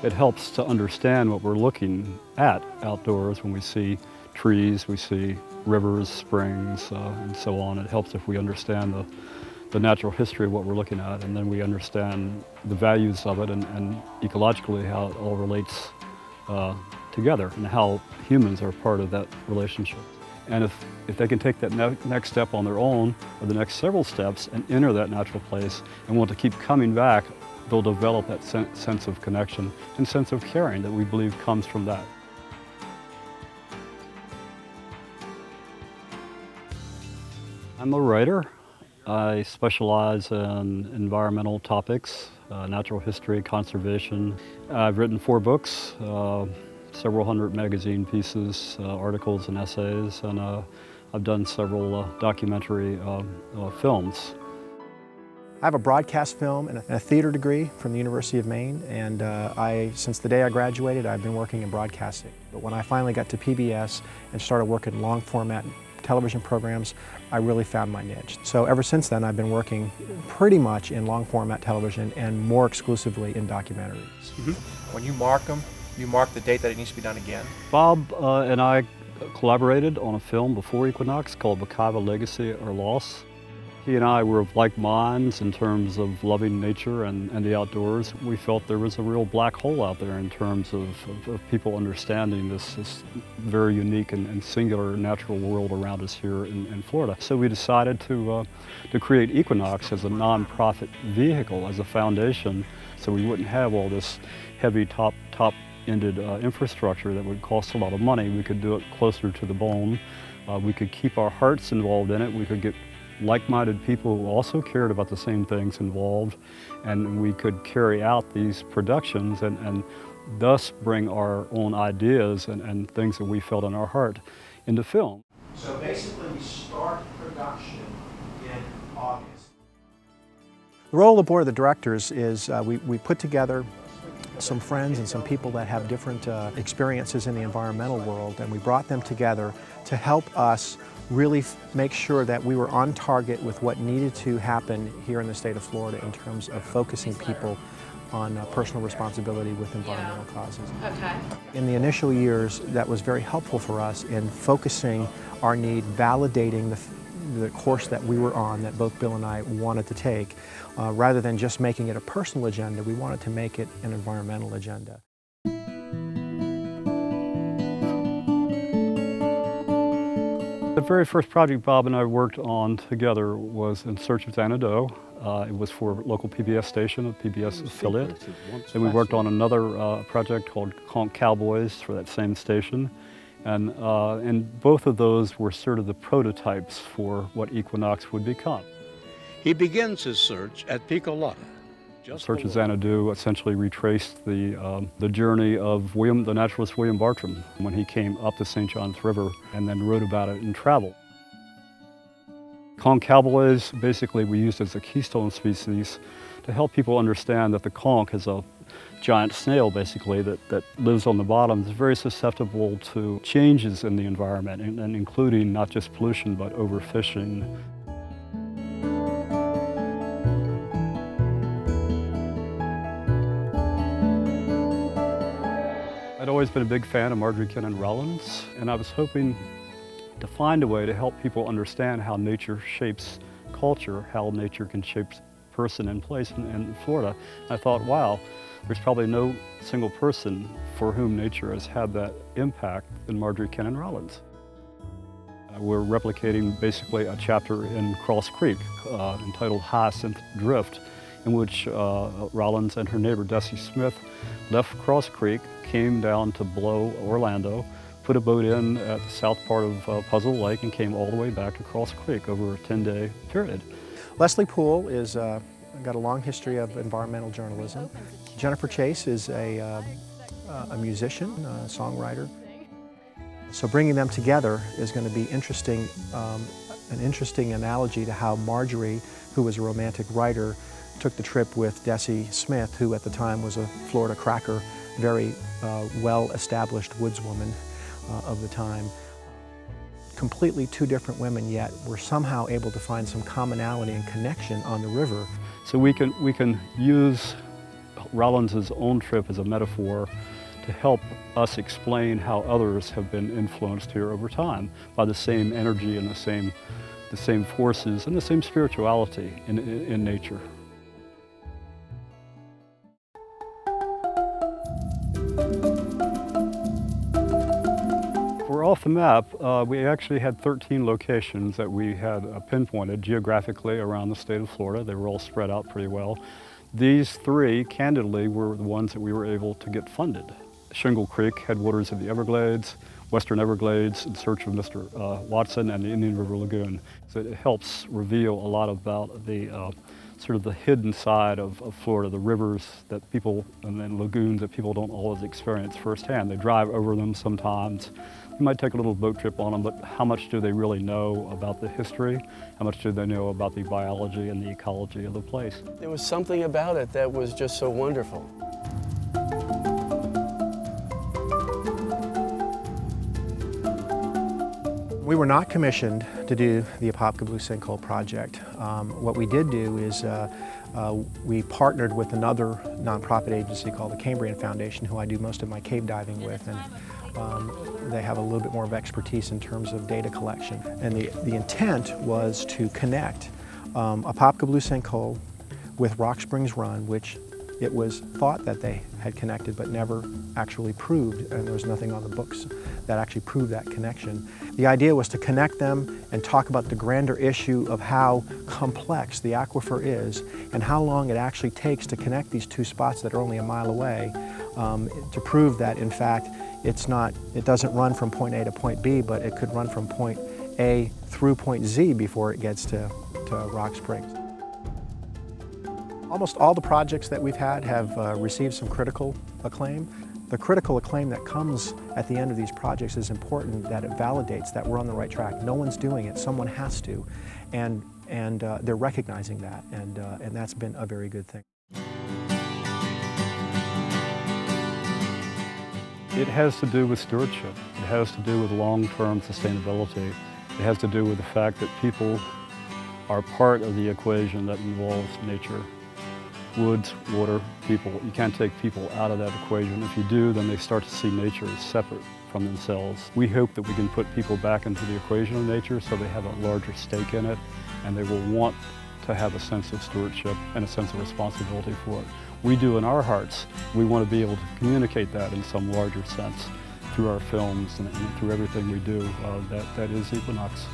It helps to understand what we're looking at outdoors when we see trees, we see rivers, springs, and so on. It helps if we understand the natural history of what we're looking at, and then we understand the values of it and ecologically how it all relates together and how humans are part of that relationship. And if they can take that next step on their own, or the next several steps, and enter that natural place and want to keep coming back, they'll develop that sense of connection and sense of caring that we believe comes from that. I'm a writer. I specialize in environmental topics, natural history, conservation. I've written 4 books, several hundred magazine pieces, articles and essays, and I've done several documentary films. I have a broadcast film and a theater degree from the University of Maine, and since the day I graduated, I've been working in broadcasting. But when I finally got to PBS and started working long format television programs, I really found my niche. So ever since then, I've been working pretty much in long format television and more exclusively in documentaries. When you mark them, you mark the date that it needs to be done again? Bob and I collaborated on a film before Equinox called Wekiwa Legacy or Loss. He and I were of like minds in terms of loving nature and the outdoors. We felt there was a real black hole out there in terms of people understanding this very unique and singular natural world around us here in Florida. So we decided to create Equinox as a nonprofit vehicle, as a foundation, so we wouldn't have all this heavy top-ended infrastructure that would cost a lot of money. We could do it closer to the bone. We could keep our hearts involved in it. We could get like-minded people who also cared about the same things involved, and we could carry out these productions and thus bring our own ideas and things that we felt in our heart into film. So basically we start production in August. The role of the board of the directors is we put together some friends and some people that have different experiences in the environmental world, and we brought them together to help us really make sure that we were on target with what needed to happen here in the state of Florida in terms of focusing people on personal responsibility with environmental causes. Okay. In the initial years, that was very helpful for us in focusing our need, validating the course that we were on, that both Bill and I wanted to take. Rather than just making it a personal agenda, we wanted to make it an environmental agenda. The very first project Bob and I worked on together was In Search of Xanadu. It was for a local PBS station, a PBS affiliate. And we worked on another project called Conch Cowboys for that same station. And both of those were sort of the prototypes for what Equinox would become. He begins his search at Picolata. Search of Xanadu essentially retraced the journey of the naturalist William Bartram when he came up the St. Johns River and then wrote about it in travel. Conch cowboys, basically we used as a keystone species to help people understand that the conch is a giant snail basically that lives on the bottom. It's very susceptible to changes in the environment and including not just pollution but overfishing. I'd always been a big fan of Marjorie Kinnan Rollins, and I was hoping to find a way to help people understand how nature shapes culture, how nature can shape person and place in Florida. And I thought, wow, there's probably no single person for whom nature has had that impact than Marjorie Kinnan Rollins. We're replicating basically a chapter in Cross Creek entitled Hyacinth Drift, in which Rollins and her neighbor Desi Smith left Cross Creek, came down to below Orlando, put a boat in at the south part of Puzzle Lake, and came all the way back to Cross Creek over a 10-day period. Leslie Poole is got a long history of environmental journalism. Jennifer Chase is a musician, a songwriter. So bringing them together is going to be interesting, an interesting analogy to how Marjorie, who was a romantic writer, took the trip with Desi Smith, who at the time was a Florida cracker, very well-established woodswoman of the time. Completely two different women, yet were somehow able to find some commonality and connection on the river. So we can use Rollins' own trip is a metaphor to help us explain how others have been influenced here over time by the same energy and the same forces and the same spirituality in nature. For Off the Map, we actually had 13 locations that we had pinpointed geographically around the state of Florida. They were all spread out pretty well. These three, candidly, were the ones that we were able to get funded. Shingle Creek, headwaters of the Everglades, Western Everglades, in search of Mr. Watson, and the Indian River Lagoon. So it helps reveal a lot about the sort of the hidden side of Florida, the rivers that people, and then lagoons that people don't always experience firsthand. They drive over them sometimes. You might take a little boat trip on them, but how much do they really know about the history? How much do they know about the biology and the ecology of the place? There was something about it that was just so wonderful. We were not commissioned to do the Apopka Blue Sinkhole project. What we did do is we partnered with another nonprofit agency called the Cambrian Foundation, who I do most of my cave diving with, and they have a little bit more of expertise in terms of data collection. And the intent was to connect Apopka Blue Sinkhole with Rock Springs Run, which it was thought that they had connected but never actually proved, and there was nothing on the books that actually proved that connection. The idea was to connect them and talk about the grander issue of how complex the aquifer is and how long it actually takes to connect these two spots that are only a mile away, to prove that in fact it doesn't run from point A to point B, but it could run from point A through point Z before it gets to Rock Springs. Almost all the projects that we've had have received some critical acclaim. The critical acclaim that comes at the end of these projects is important, that it validates that we're on the right track. No one's doing it, someone has to, and they're recognizing that, and that's been a very good thing. It has to do with stewardship. It has to do with long-term sustainability. It has to do with the fact that people are part of the equation that involves nature. Woods, water, people. You can't take people out of that equation. If you do, then they start to see nature as separate from themselves. We hope that we can put people back into the equation of nature so they have a larger stake in it, and they will want to have a sense of stewardship and a sense of responsibility for it. We do in our hearts. We want to be able to communicate that in some larger sense through our films and through everything we do. That is Equinox.